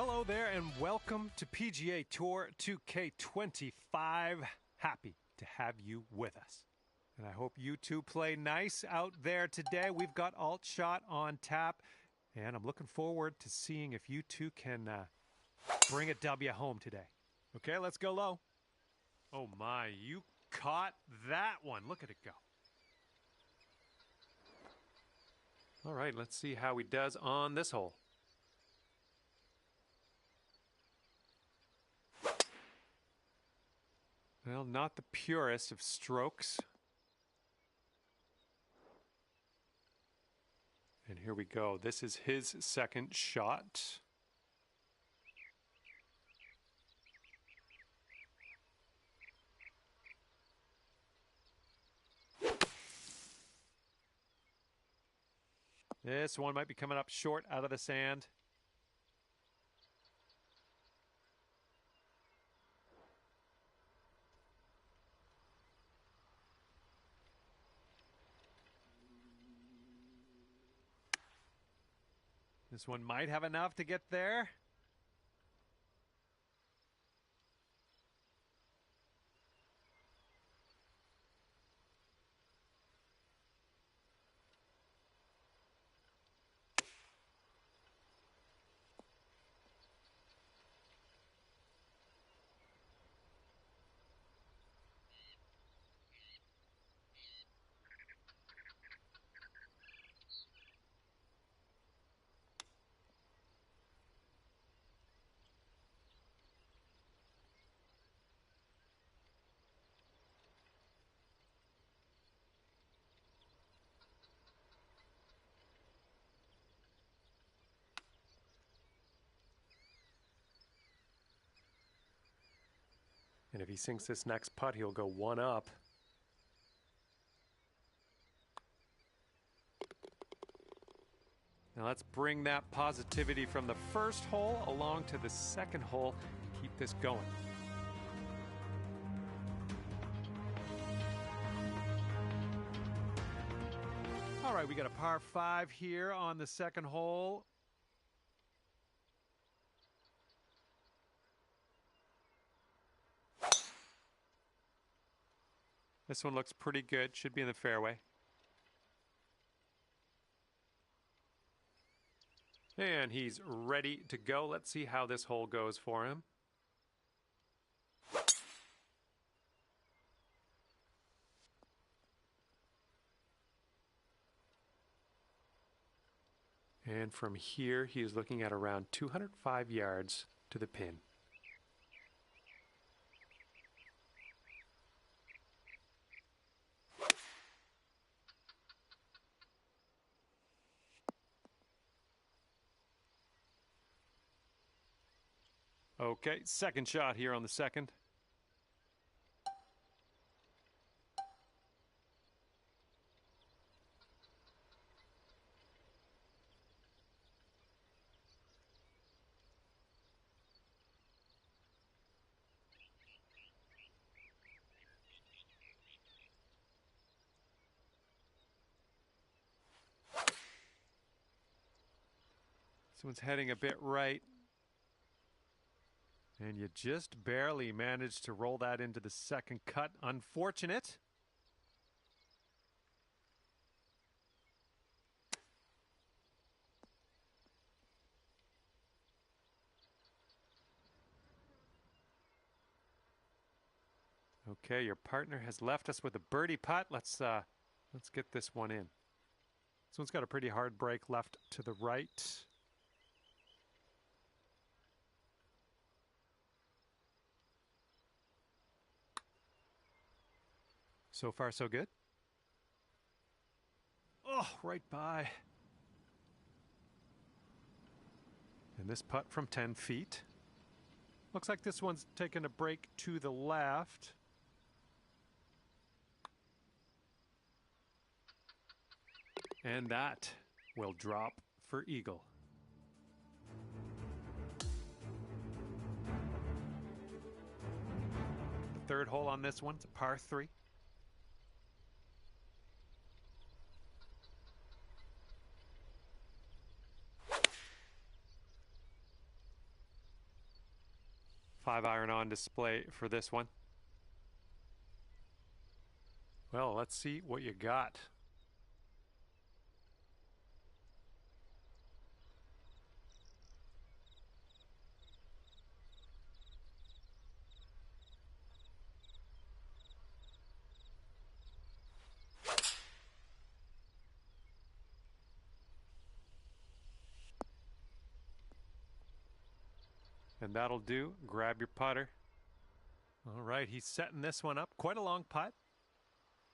Hello there and welcome to PGA Tour 2K25. Happy to have you with us. And I hope you two play nice out there today. We've got Alt Shot on tap, and I'm looking forward to seeing if you two can bring a W home today. Okay, let's go low. Oh my, you caught that one. Look at it go. All right, let's see how he does on this hole. Well, not the purest of strokes. And here we go. This is his second shot. This one might be coming up short out of the sand. This one might have enough to get there. And if he sinks this next putt, he'll go one up. Now let's bring that positivity from the first hole along to the second hole and keep this going. All right, we got a par 5 here on the second hole. This one looks pretty good. Should be in the fairway. And he's ready to go. Let's see how this hole goes for him. And from here, he is looking at around 205 yards to the pin. Okay, second shot here on the second. This one's heading a bit right. And you just barely managed to roll that into the second cut. Unfortunate. Okay, your partner has left us with a birdie putt. Let's get this one in. This one's got a pretty hard break left to the right. So far, so good. Oh, right by. And this putt from 10 feet. Looks like this one's taking a break to the left. And that will drop for eagle. The third hole on this one, it's a par 3. 5-iron on display for this one. Well, let's see what you got. And that'll do. Grab your putter. All right, he's setting this one up. Quite a long putt.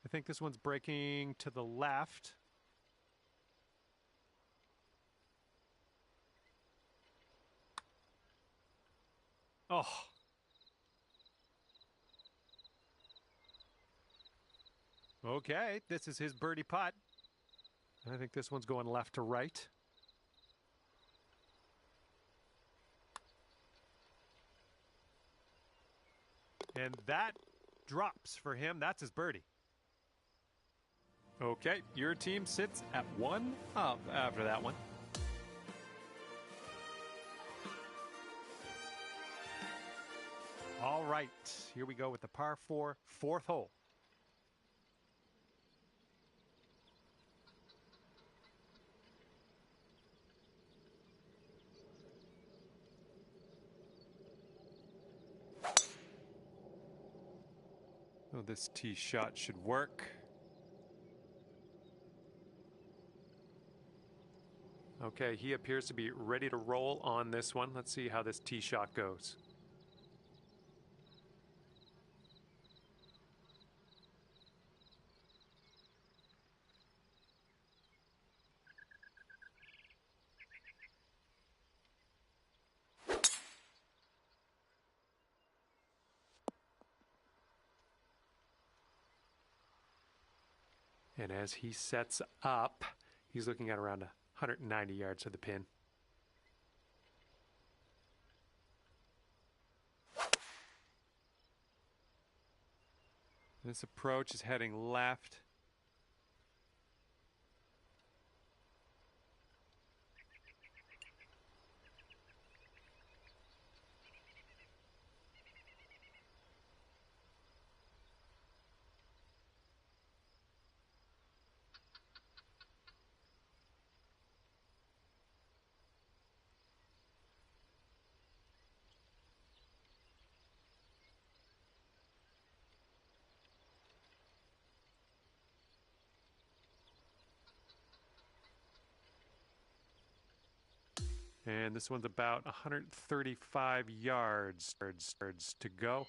I think this one's breaking to the left. Oh. Okay, this is his birdie putt. I think this one's going left to right. And that drops for him. That's his birdie. Okay, your team sits at 1 up after that one. All right, here we go with the par 4, 4th hole. Oh, this tee shot should work. Okay, he appears to be ready to roll on this one. Let's see how this tee shot goes. And as he sets up, he's looking at around 190 yards to the pin. This approach is heading left. And this one's about 135 yards to go.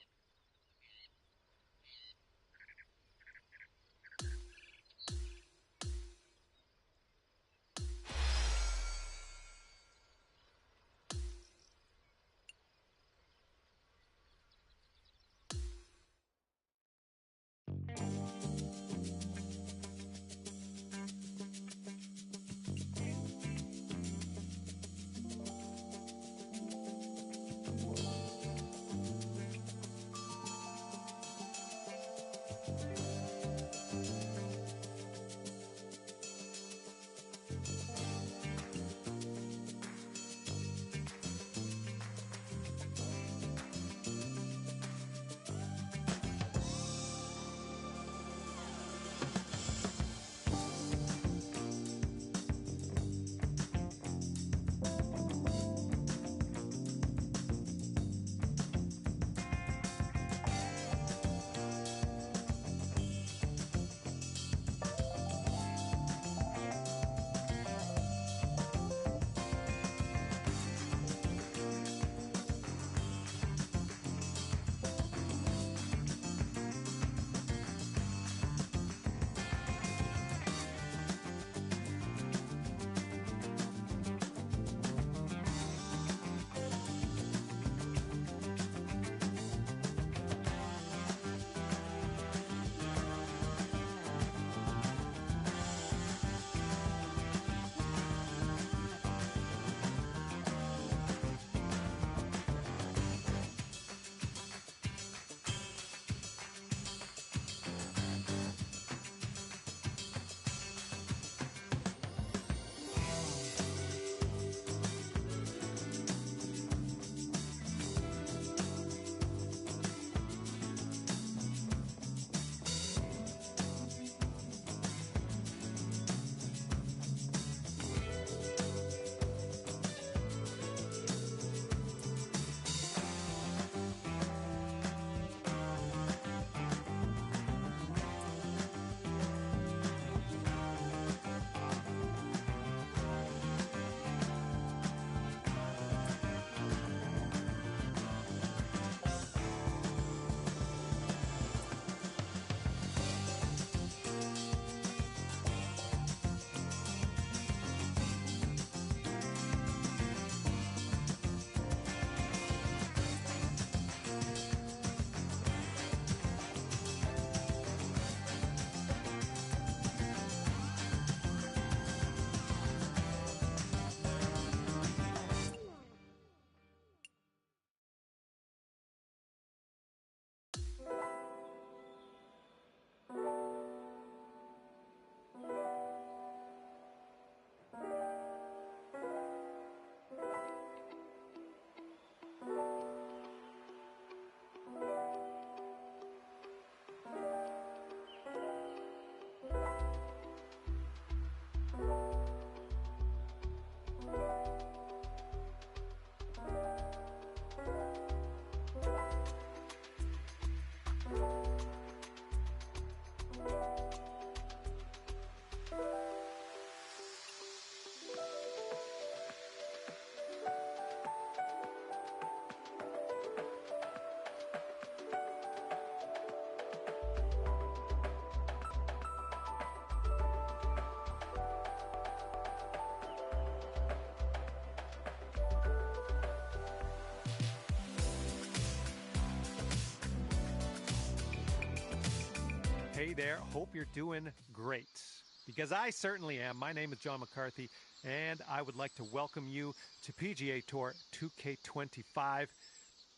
Hey there, hope you're doing great. Because I certainly am. My name is John McCarthy, and I would like to welcome you to PGA Tour 2K25.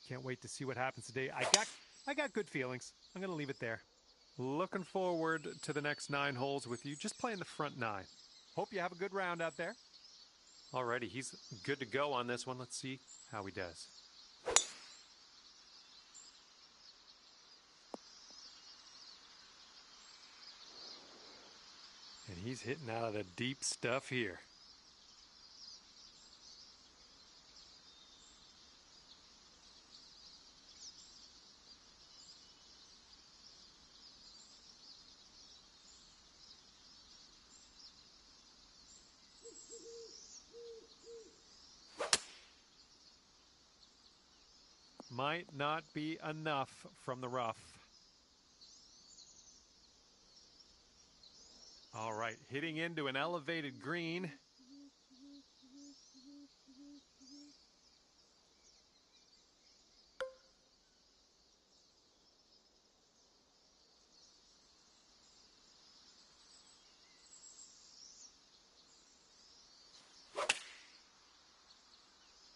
Can't wait to see what happens today. I got good feelings. I'm going to leave it there. Looking forward to the next 9 holes with you, just playing the front 9. Hope you have a good round out there. Alrighty, he's good to go on this one. Let's see how he does. And he's hitting out of the deep stuff here. Might not be enough from the rough. All right, hitting into an elevated green.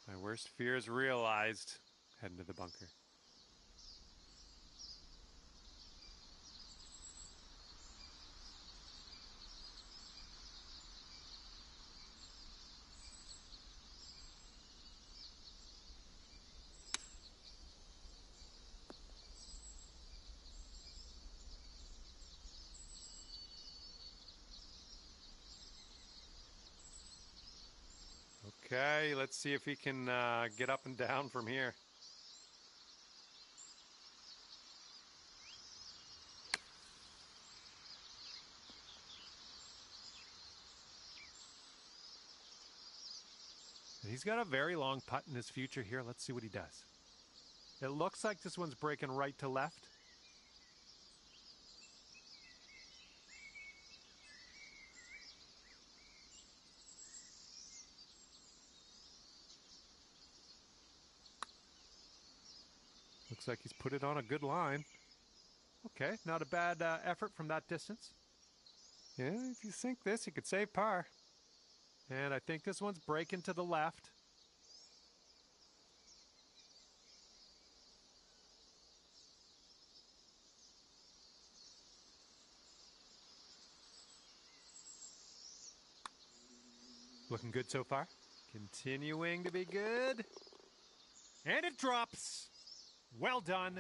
My worst fears realized. Heading to the bunker. Okay, let's see if he can get up and down from here. He's got a very long putt in his future here. Let's see what he does. It looks like this one's breaking right to left. Looks like he's put it on a good line. Okay, not a bad effort from that distance. Yeah, if you sink this, you could save par. And I think this one's breaking to the left. Looking good so far. Continuing to be good. And it drops. Well done.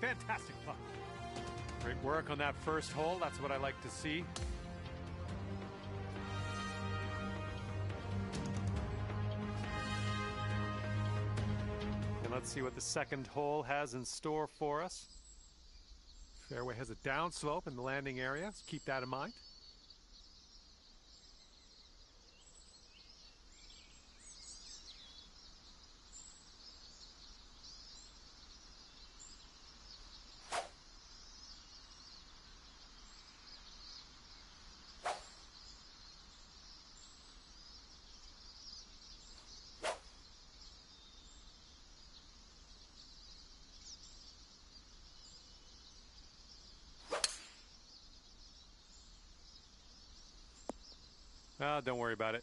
Fantastic putt. Great work on that first hole. That's what I like to see. And let's see what the second hole has in store for us. Fairway has a downslope in the landing area. Let's keep that in mind. Don't worry about it.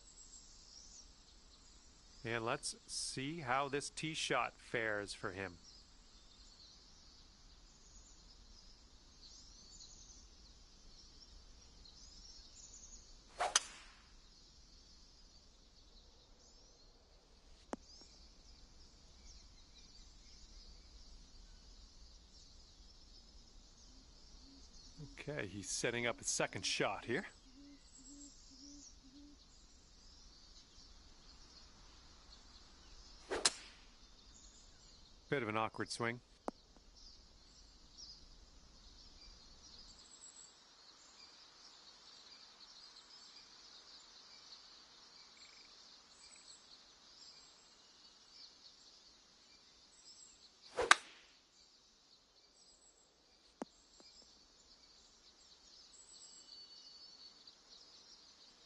And let's see how this tee shot fares for him. Okay, he's setting up his second shot here. Bit of an awkward swing.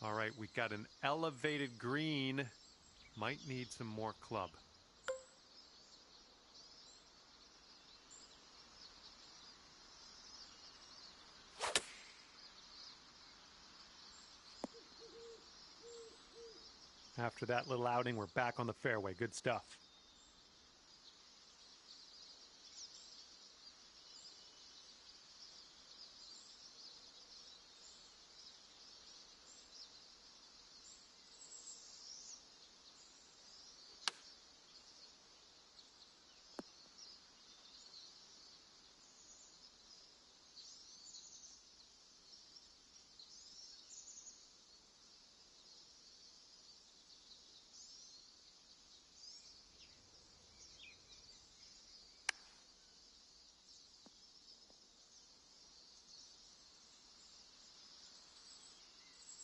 All right, we got an elevated green. Might need some more club. After that little outing, we're back on the fairway. Good stuff.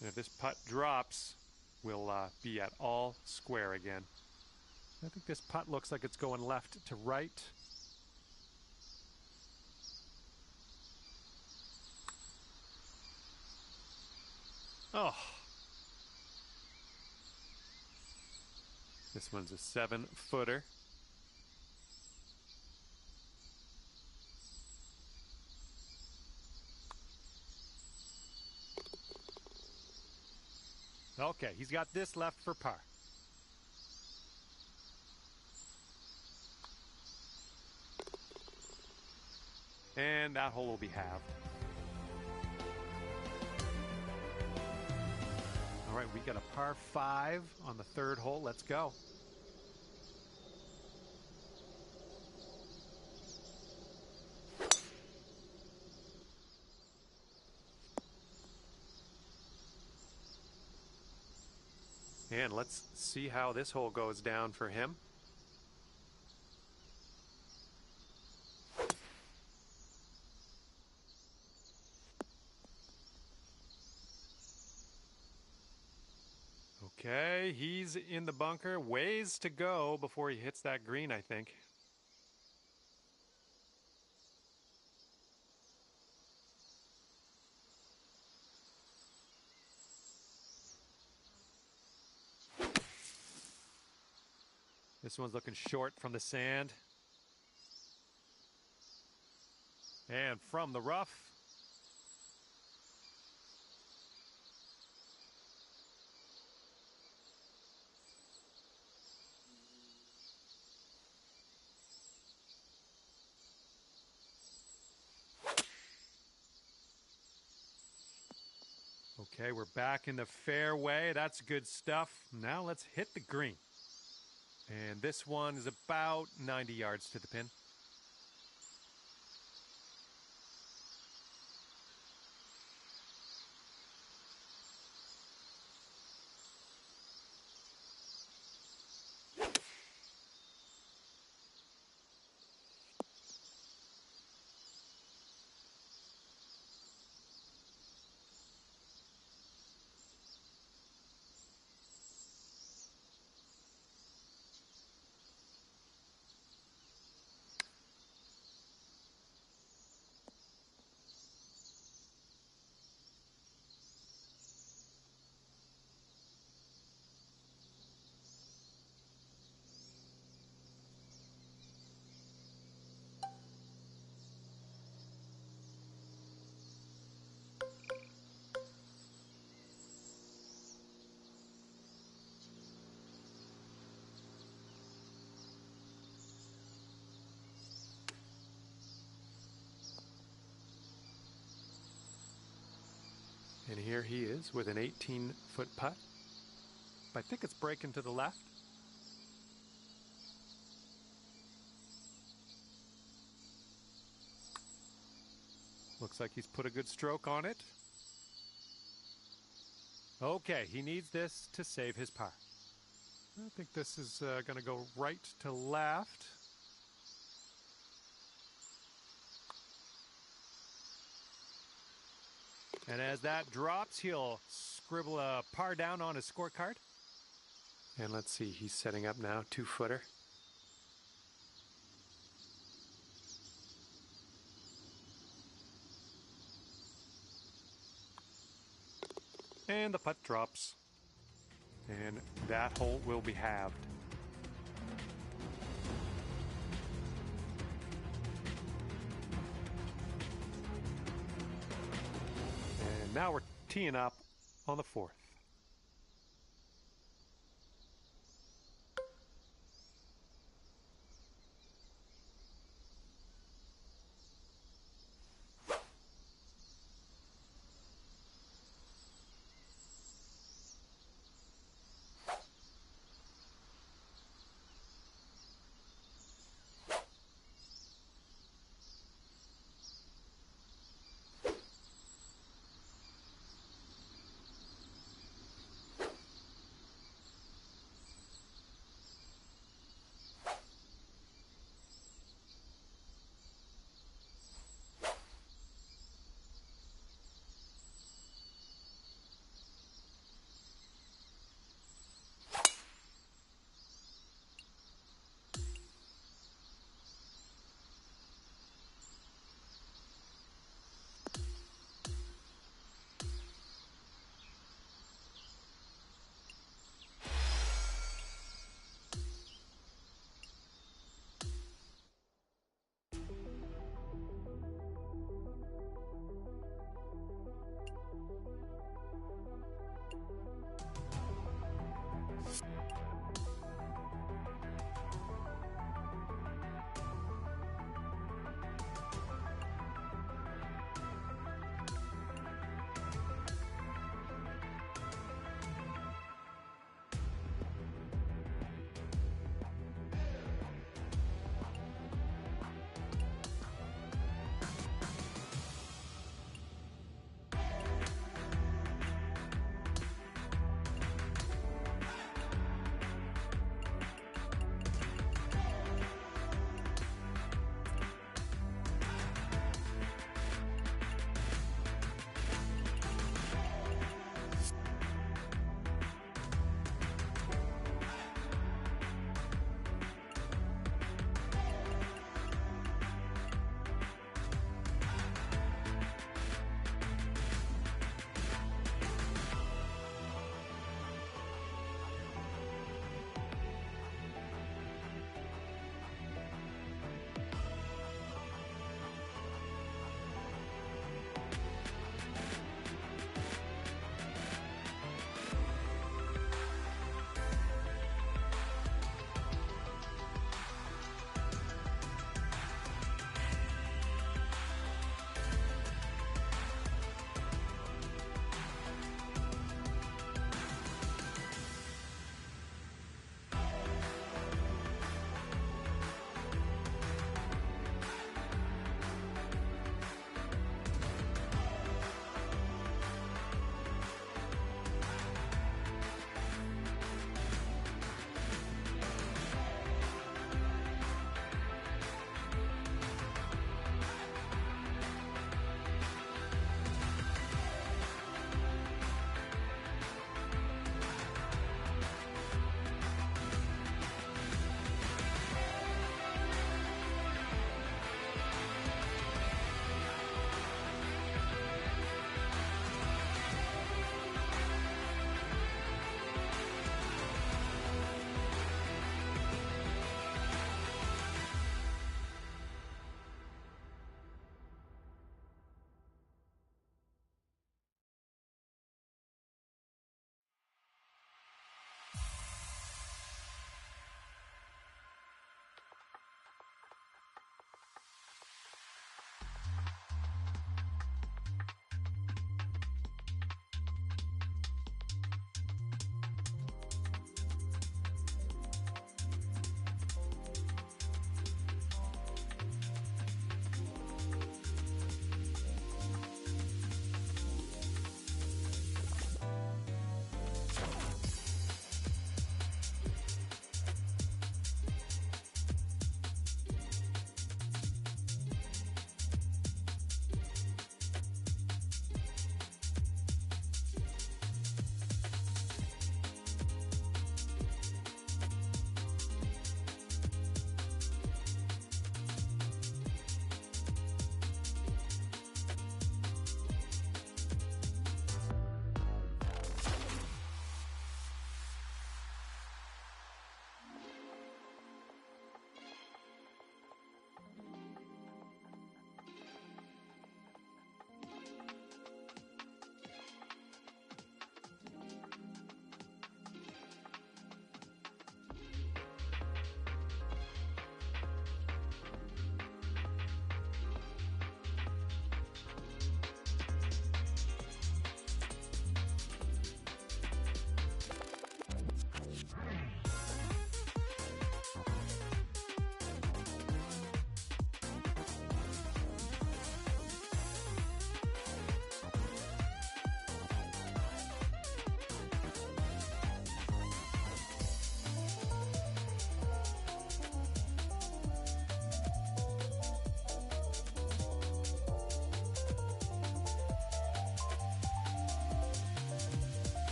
And if this putt drops, we'll be at all square again. I think this putt looks like it's going left to right. Oh. This one's a 7-footer. Okay, he's got this left for par. And that hole will be halved. All right, we got a par 5 on the third hole. Let's go. And let's see how this hole goes down for him. Okay, he's in the bunker. Ways to go before he hits that green, I think. This one's looking short from the sand. And from the rough. Okay, we're back in the fairway. That's good stuff. Now let's hit the green. And this one is about 90 yards to the pin. And here he is with an 18-foot putt. I think it's breaking to the left. Looks like he's put a good stroke on it. Okay, he needs this to save his par. I think this is going to go right to left. And as that drops, he'll scribble a par down on his scorecard. And let's see, he's setting up now, 2-footer. And the putt drops. And that hole will be halved. And now we're teeing up on the 4th.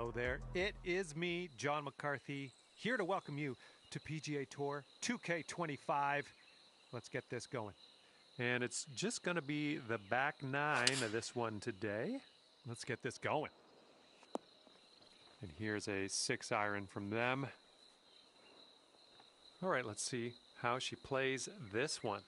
Hello there. It is me, John McCarthy, here to welcome you to PGA Tour 2K25. Let's get this going. And it's just going to be the back nine of this one today. Let's get this going. And here's a 6-iron from them. All right, let's see how she plays this one.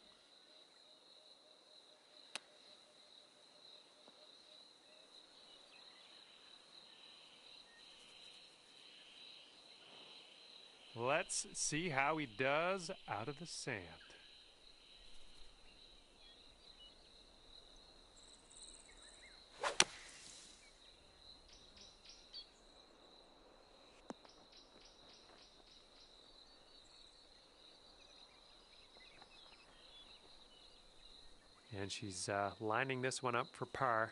Let's see how he does out of the sand. And she's lining this one up for par.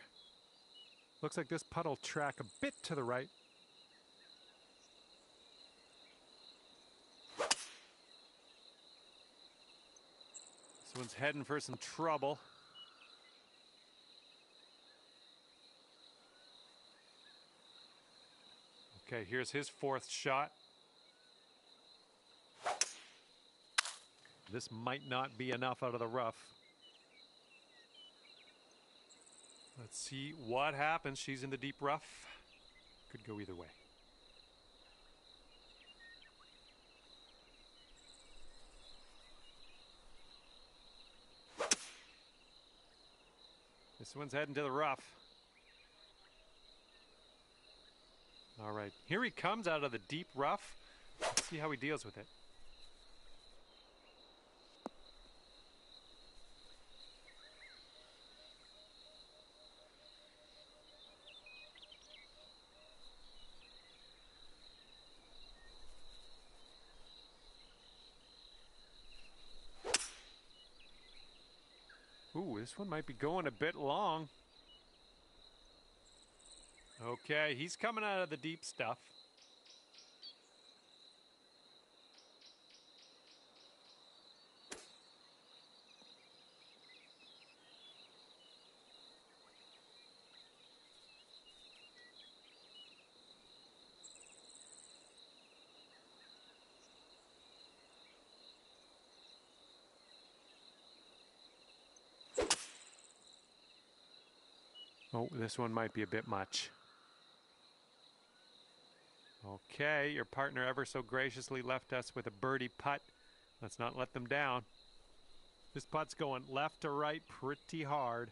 Looks like this putt will track a bit to the right. This one's heading for some trouble. Okay, here's his fourth shot. This might not be enough out of the rough. Let's see what happens. She's in the deep rough. Could go either way. This one's heading to the rough. All right, here he comes out of the deep rough. Let's see how he deals with it. Ooh, this one might be going a bit long. Okay, he's coming out of the deep stuff. Oh, this one might be a bit much. Okay, your partner ever so graciously left us with a birdie putt. Let's not let them down. This putt's going left to right pretty hard.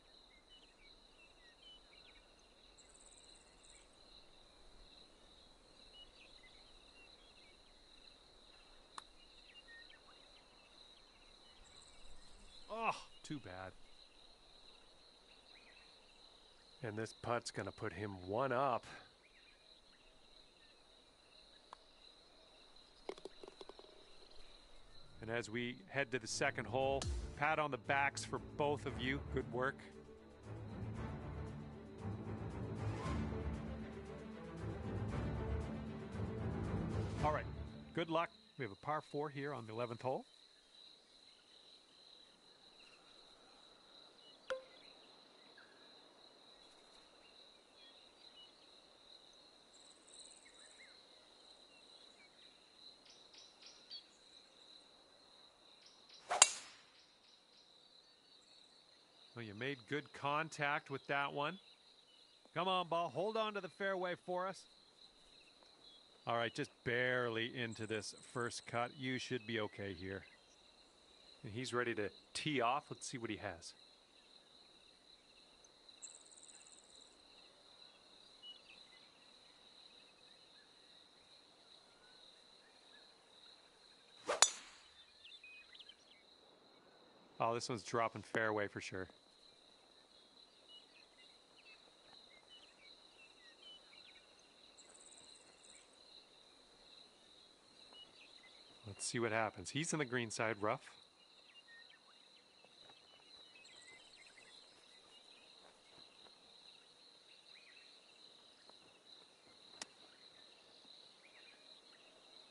Oh, too bad. And this putt's going to put him one up. And as we head to the second hole, pat on the backs for both of you. Good work. All right, good luck. We have a par 4 here on the 11th hole. Well, you made good contact with that one. Come on, ball. Hold on to the fairway for us. All right, just barely into this first cut. You should be okay here. And he's ready to tee off. Let's see what he has. Oh, this one's dropping fairway for sure. Let's see what happens. He's in the green side rough.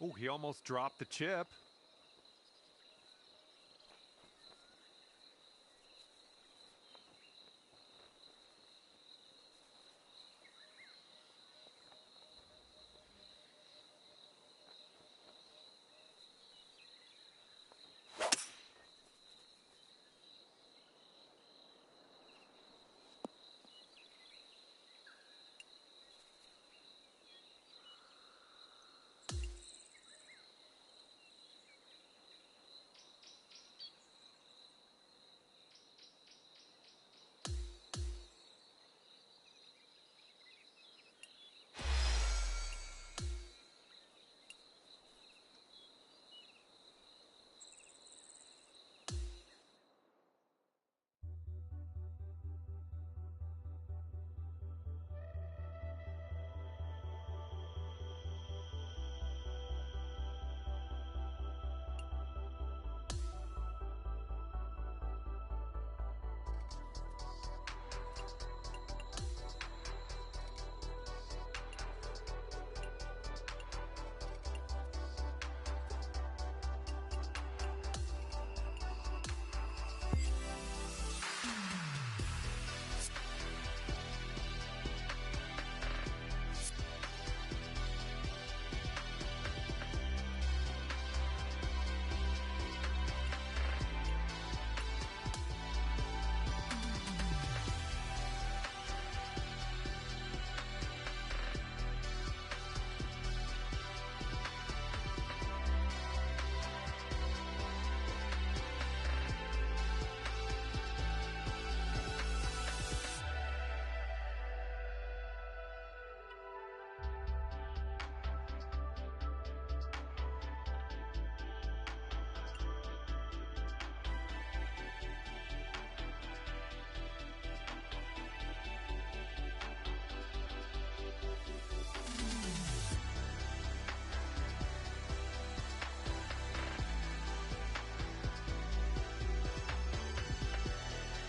Oh, he almost dropped the chip.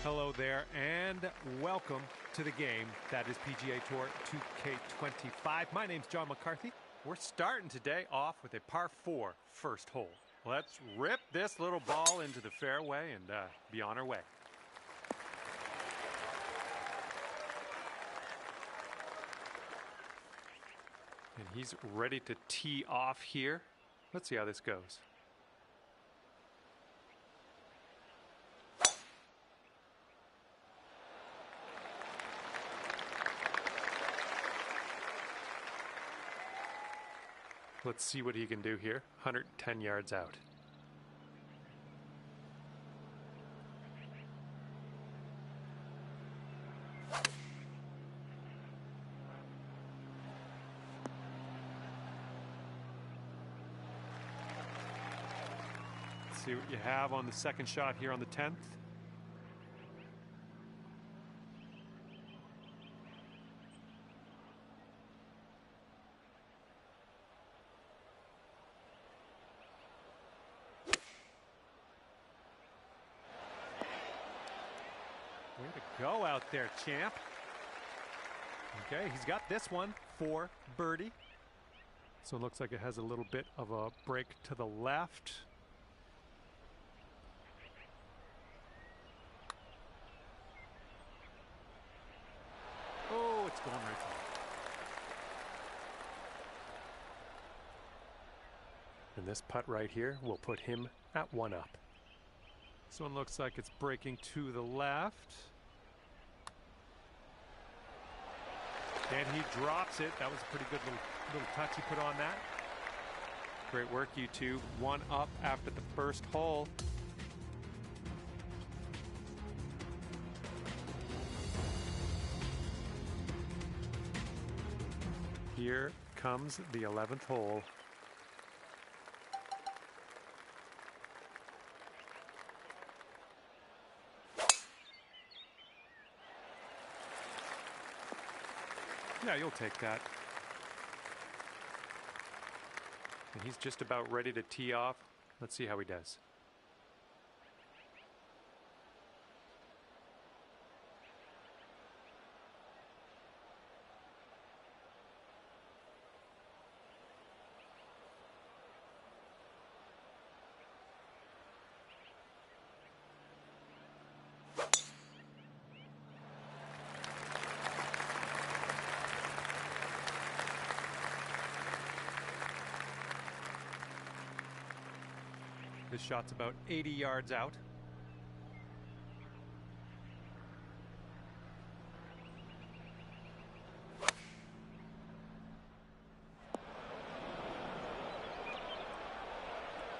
Hello there, and welcome to the game that is PGA Tour 2K25. My name's John McCarthy. We're starting today off with a par 4 first hole. Let's rip this little ball into the fairway and be on our way. And he's ready to tee off here. Let's see how this goes. Let's see what he can do here. 110 yards out. Let's see what you have on the second shot here on the 10th. Way to go out there, champ. Okay, he's got this one for birdie. So it looks like it has a little bit of a break to the left. Oh, it's going right there. And this putt right here will put him at 1 up. This one looks like it's breaking to the left. And he drops it. That was a pretty good little touch he put on that. Great work, you two. 1 up after the first hole. Here comes the 11th hole. Yeah, you'll take that. And he's just about ready to tee off. Let's see how he does. This shot's about 80 yards out.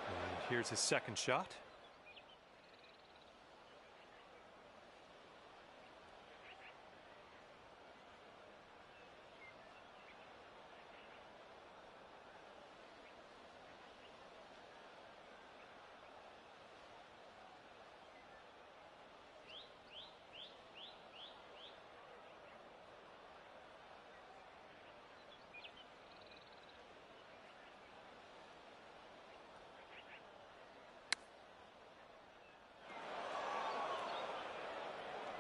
And here's his second shot.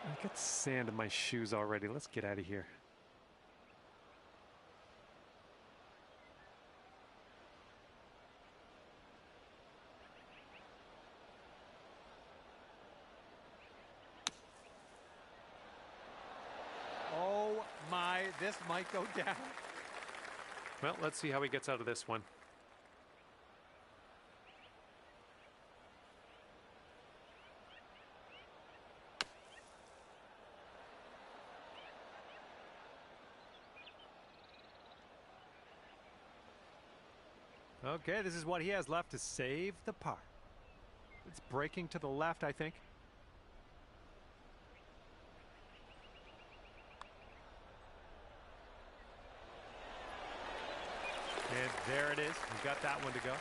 I got sand in my shoes already. Let's get out of here. Oh my, this might go down. Well, let's see how he gets out of this one. Okay, this is what he has left to save the par. It's breaking to the left, I think. And there it is. We've got that one to go.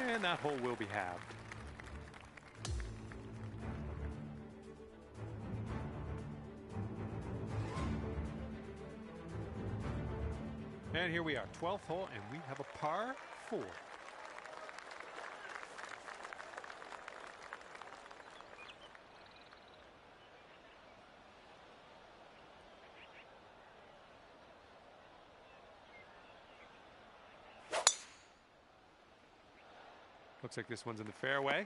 And that hole will be halved. And here we are, 12th hole, and we have a par 4. Looks like this one's in the fairway.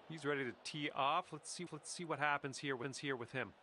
He's ready to tee off. Let's see what happens here with him.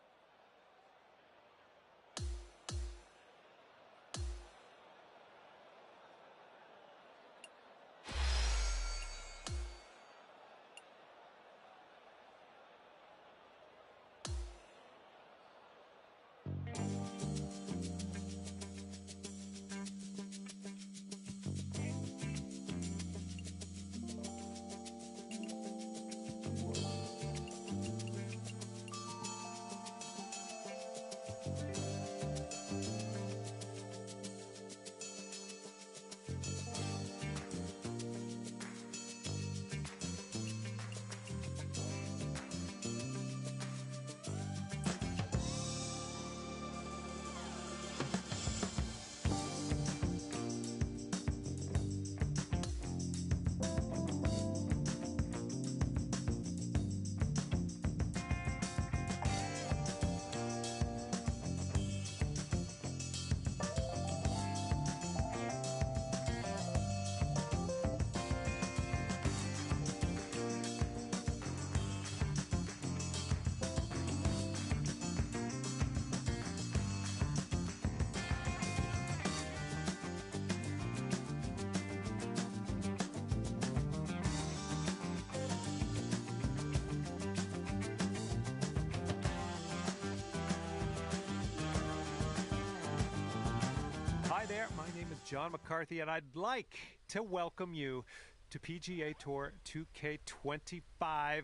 Hi there, my name is John McCarthy, and I'd like to welcome you to PGA Tour 2K25.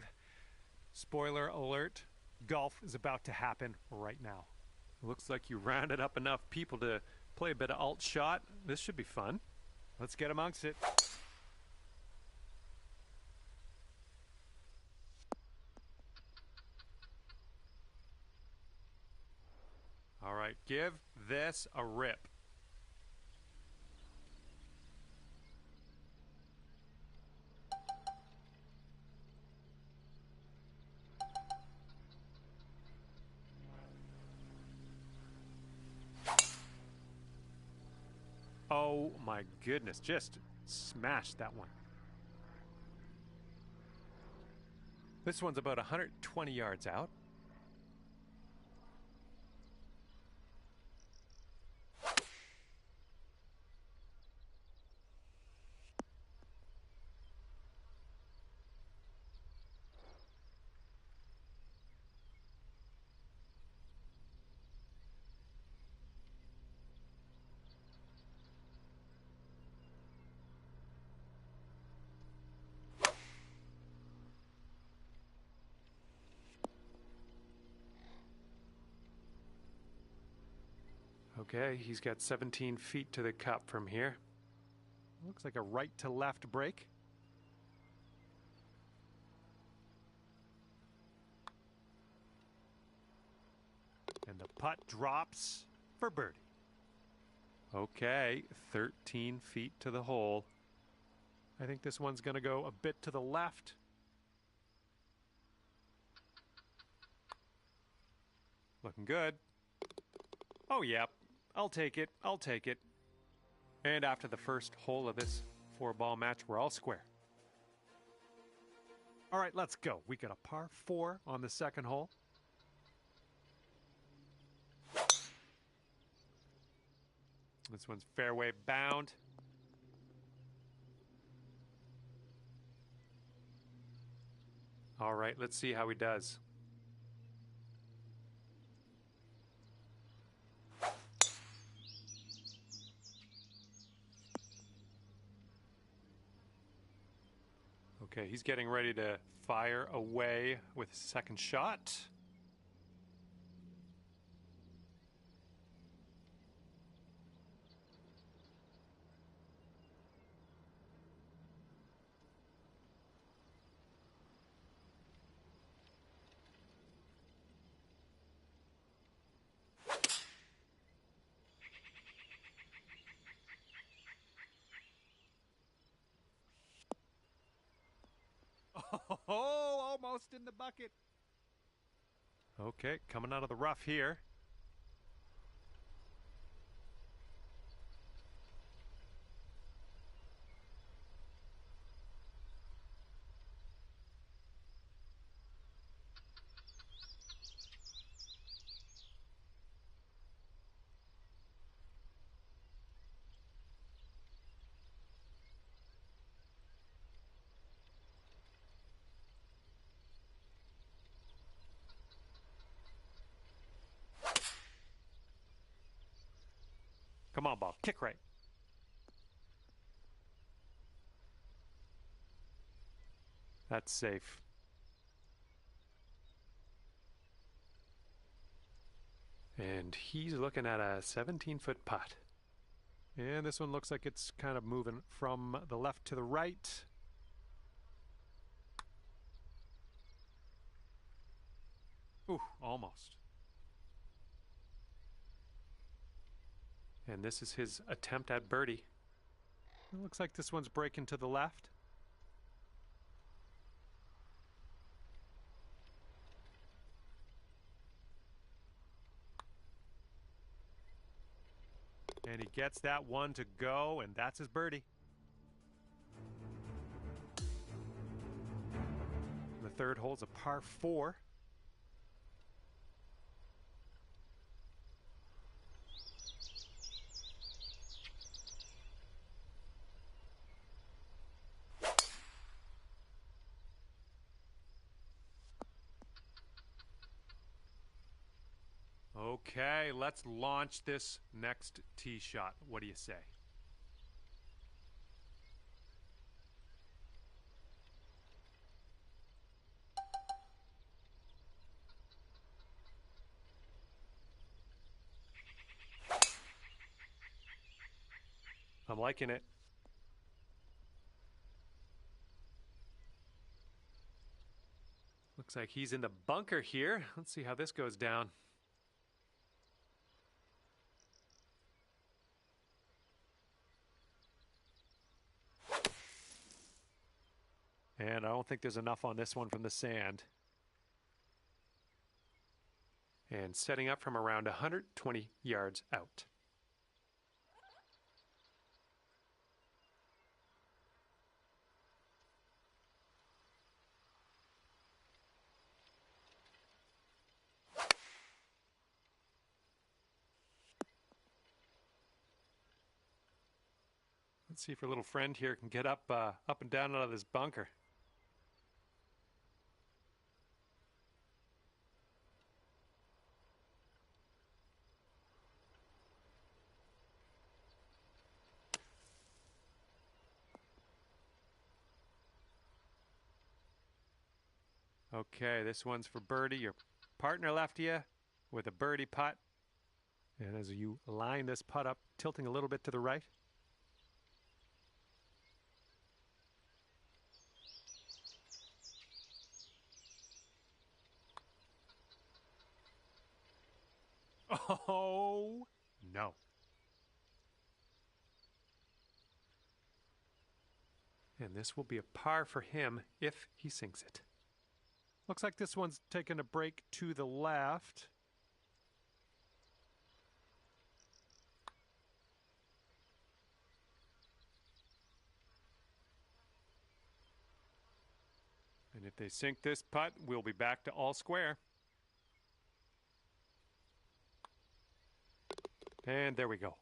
Spoiler alert, golf is about to happen right now. It looks like you rounded up enough people to play a bit of alt shot. This should be fun. Let's get amongst it. All right, give this a rip. Oh my goodness, just smashed that one. This one's about 120 yards out. Okay, he's got 17 feet to the cup from here. Looks like a right to left break. And the putt drops for birdie. Okay, 13 feet to the hole. I think this one's going to go a bit to the left. Looking good. Oh, yeah. I'll take it. I'll take it. And after the first hole of this 4-ball match, we're all square. All right, let's go. We got a par 4 on the second hole. This one's fairway bound. All right, let's see how he does. Okay, he's getting ready to fire away with his second shot. Oh, almost in the bucket. Okay, coming out of the rough here. Come on, ball. Kick right. That's safe. And he's looking at a 17-foot putt. And this one looks like it's kind of moving from the left to the right. Ooh, almost. And this is his attempt at birdie. It looks like this one's breaking to the left. And he gets that one to go, and that's his birdie. The third hole's a par 4. Okay, let's launch this next tee shot. What do you say? I'm liking it. Looks like he's in the bunker here. Let's see how this goes down. And I don't think there's enough on this one from the sand. And setting up from around 120 yards out. Let's see if our little friend here can get up and down out of this bunker. Okay, this one's for birdie. Your partner left you with a birdie putt. And as you line this putt up, tilting a little bit to the right. Oh, no. And this will be a par for him if he sinks it. Looks like this one's taking a break to the left. And if they sink this putt, we'll be back to all square. And there we go.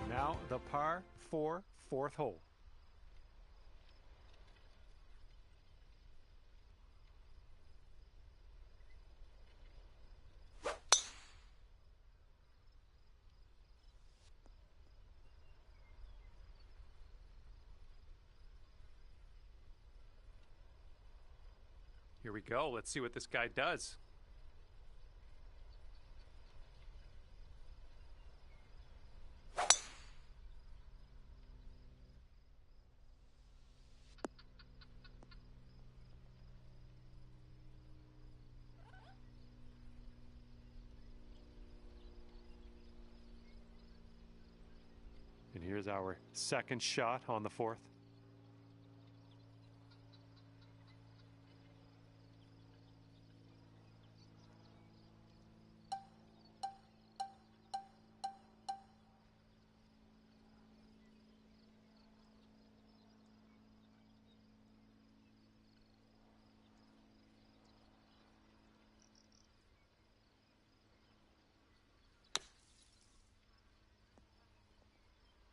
Now the par 4 fourth hole. Here we go. Let's see what this guy does. And here's There's our second shot on the fourth.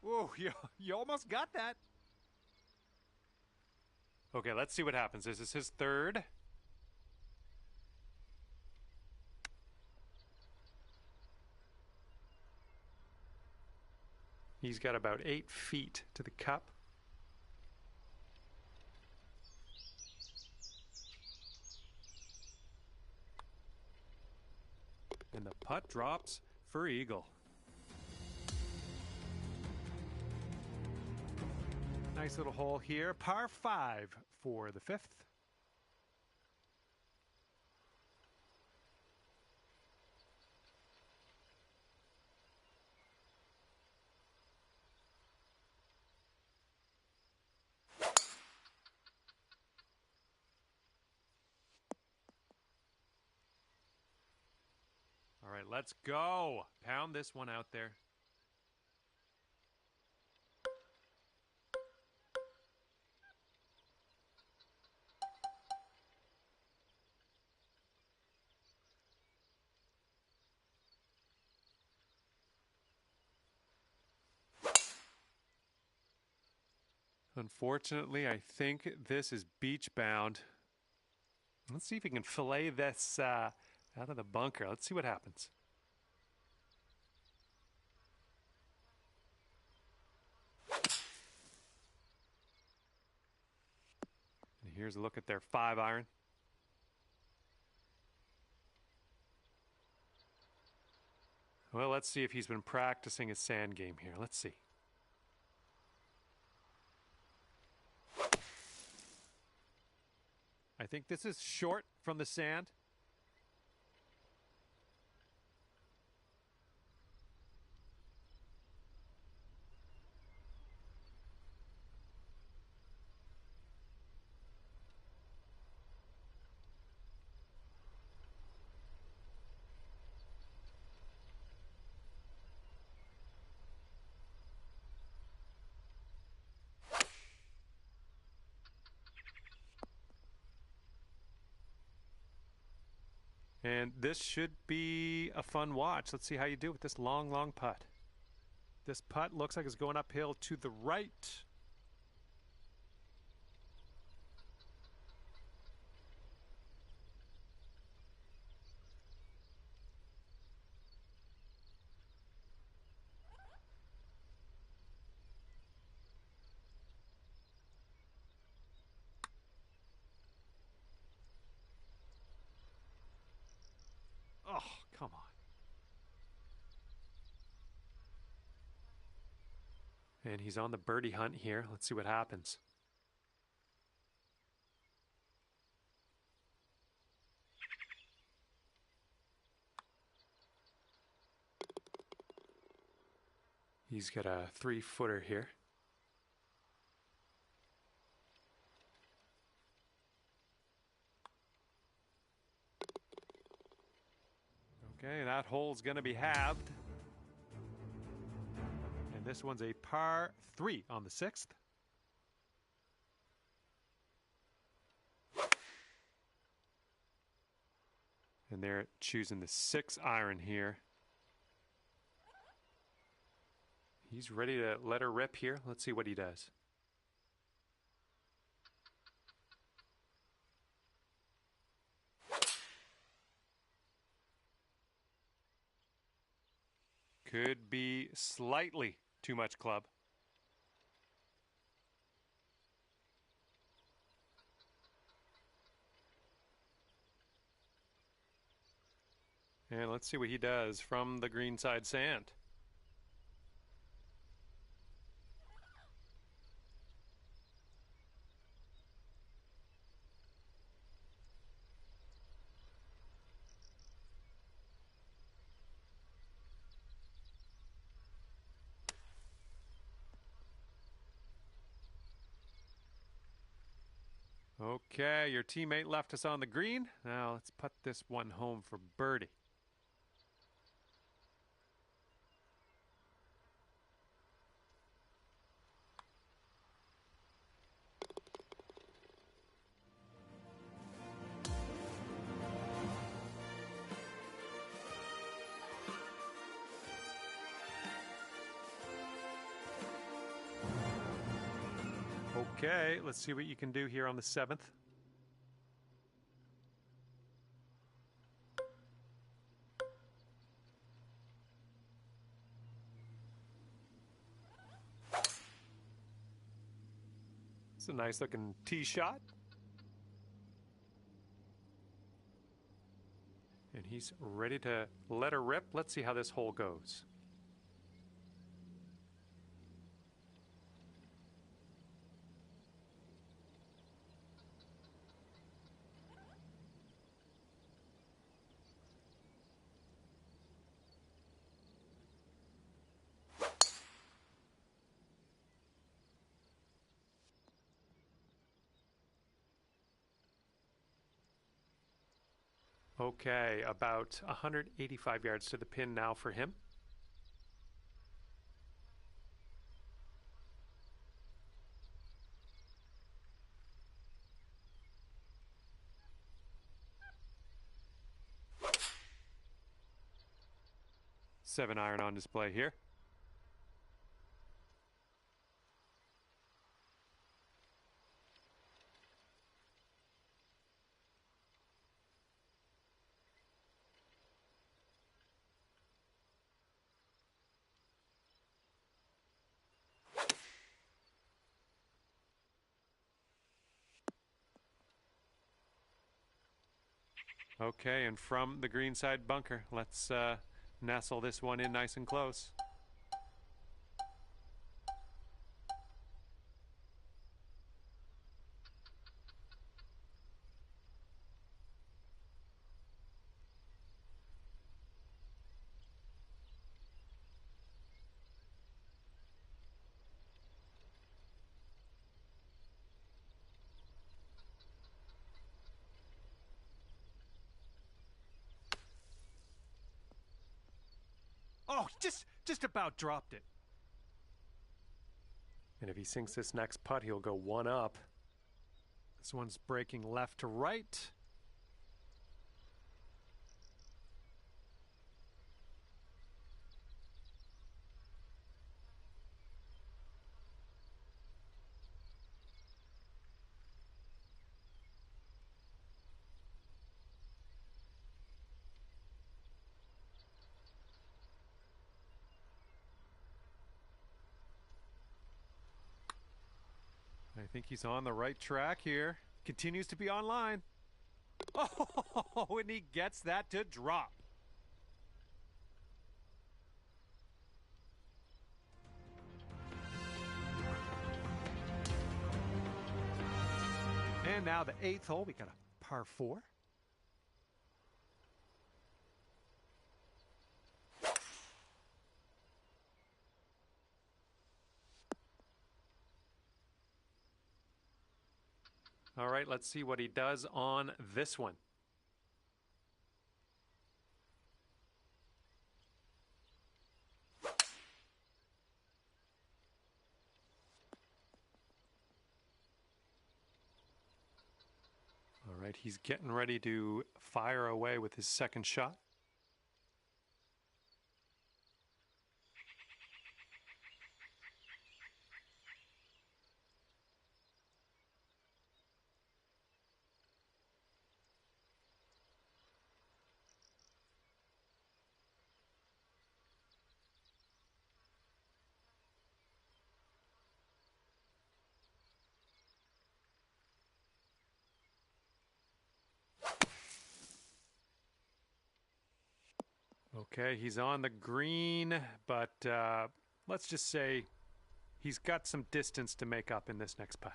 Whoa, you almost got that. Okay, let's see what happens. This is his third. He's got about 8 feet to the cup. And the putt drops for eagle. Nice little hole here. Par 5 for the fifth. All right, let's go. Pound this one out there. Unfortunately, I think this is beach bound. Let's see if we can fillet this out of the bunker. Let's see what happens. And here's a look at their 5-iron. Well, let's see if he's been practicing his sand game here. Let's see. I think this is short from the sand. And this should be a fun watch. Let's see how you do with this long, long putt. This putt looks like it's going uphill to the right. Oh, come on. And he's on the birdie hunt here. Let's see what happens. He's got a 3-footer here. Okay, that hole's going to be halved. And this one's a par 3 on the 6th. And they're choosing the 6-iron here. He's ready to let her rip here. Let's see what he does. Could be slightly too much club. And let's see what he does from the greenside sand. Okay, your teammate left us on the green. Now let's put this one home for birdie. Okay, let's see what you can do here on the 7th. It's a nice looking tee shot. And he's ready to let her rip. Let's see how this hole goes. Okay, about 185 yards to the pin now for him. Seven iron on display here. Okay, and from the greenside bunker, let's nestle this one in nice and close. Oh, just about dropped it. And if he sinks this next putt, he'll go one up. This one's breaking left to right. I think he's on the right track here. Continues to be online. Oh, and he gets that to drop. And now the 8th hole, we got a par 4. All right, let's see what he does on this one. All right, he's getting ready to fire away with his second shot. Okay, he's on the green, but let's just say he's got some distance to make up in this next putt.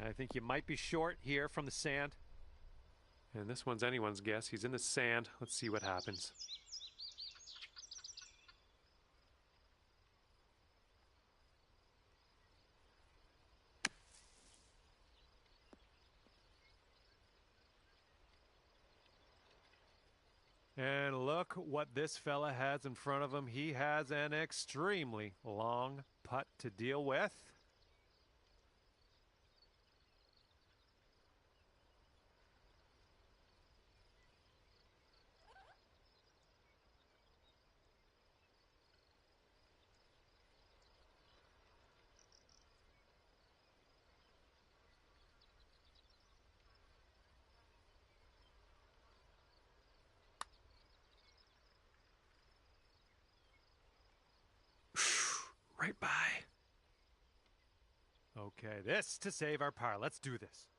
I think you might be short here from the sand. And this one's anyone's guess. He's in the sand. Let's see what happens. And look what this fella has in front of him. He has an extremely long putt to deal with. Right by. Okay, this to save our par. Let's do this.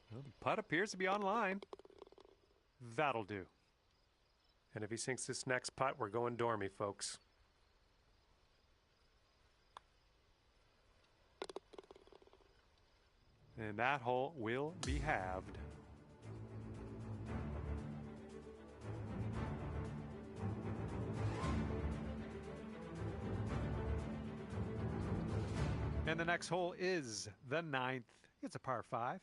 Well, the putt appears to be online. That'll do. And if he sinks this next putt, we're going dormy, folks. And that hole will be halved. And the next hole is the 9th. It's a par 5.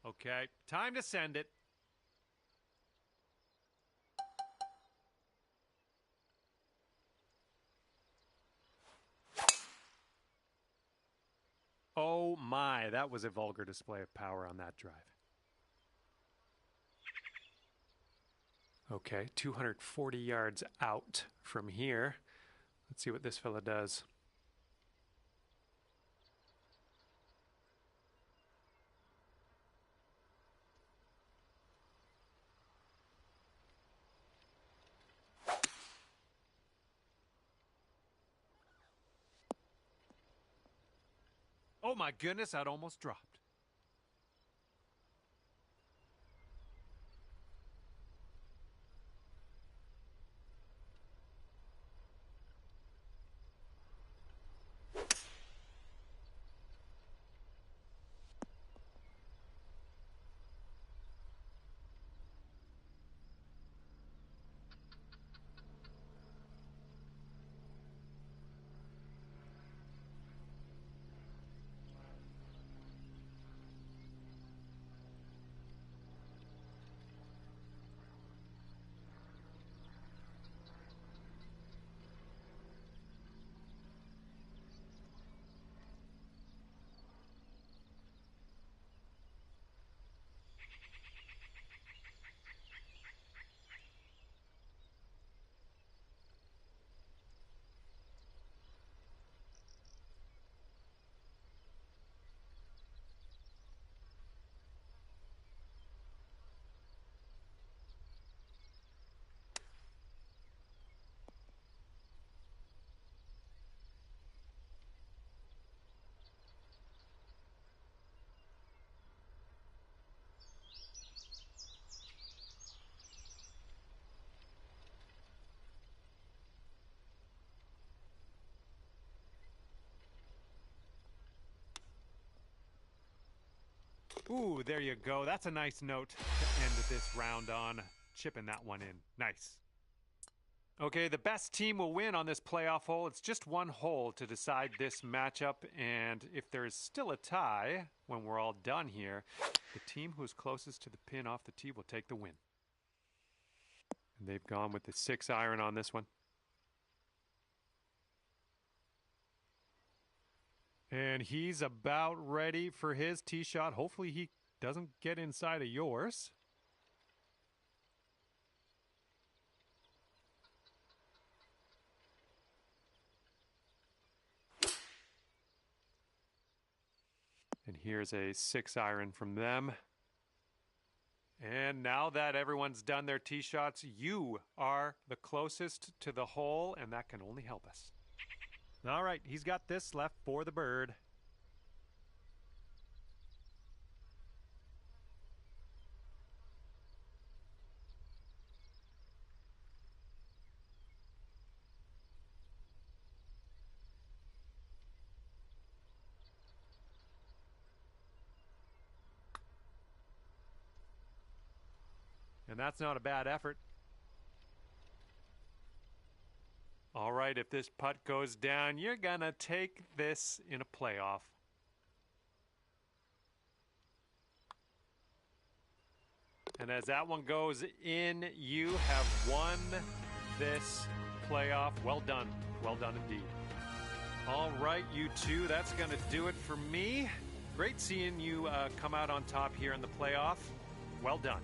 Okay, time to send it. Oh my, that was a vulgar display of power on that drive. Okay, 240 yards out from here. Let's see what this fella does. Oh my goodness, I'd almost dropped. Ooh, there you go. That's a nice note to end this round on. Chipping that one in. Nice. Okay, the best team will win on this playoff hole. It's just one hole to decide this matchup, and if there's still a tie when we're all done here, the team who's closest to the pin off the tee will take the win. And they've gone with the 6-iron on this one. And he's about ready for his tee shot. Hopefully he doesn't get inside of yours. And here's a 6-iron from them. And now that everyone's done their tee shots, you are the closest to the hole, and that can only help us. All right, he's got this left for the bird. And that's not a bad effort. All right, if this putt goes down, you're going to take this in a playoff. And as that one goes in, you have won this playoff. Well done. Well done indeed. All right, you two, that's going to do it for me. Great seeing you come out on top here in the playoff. Well done.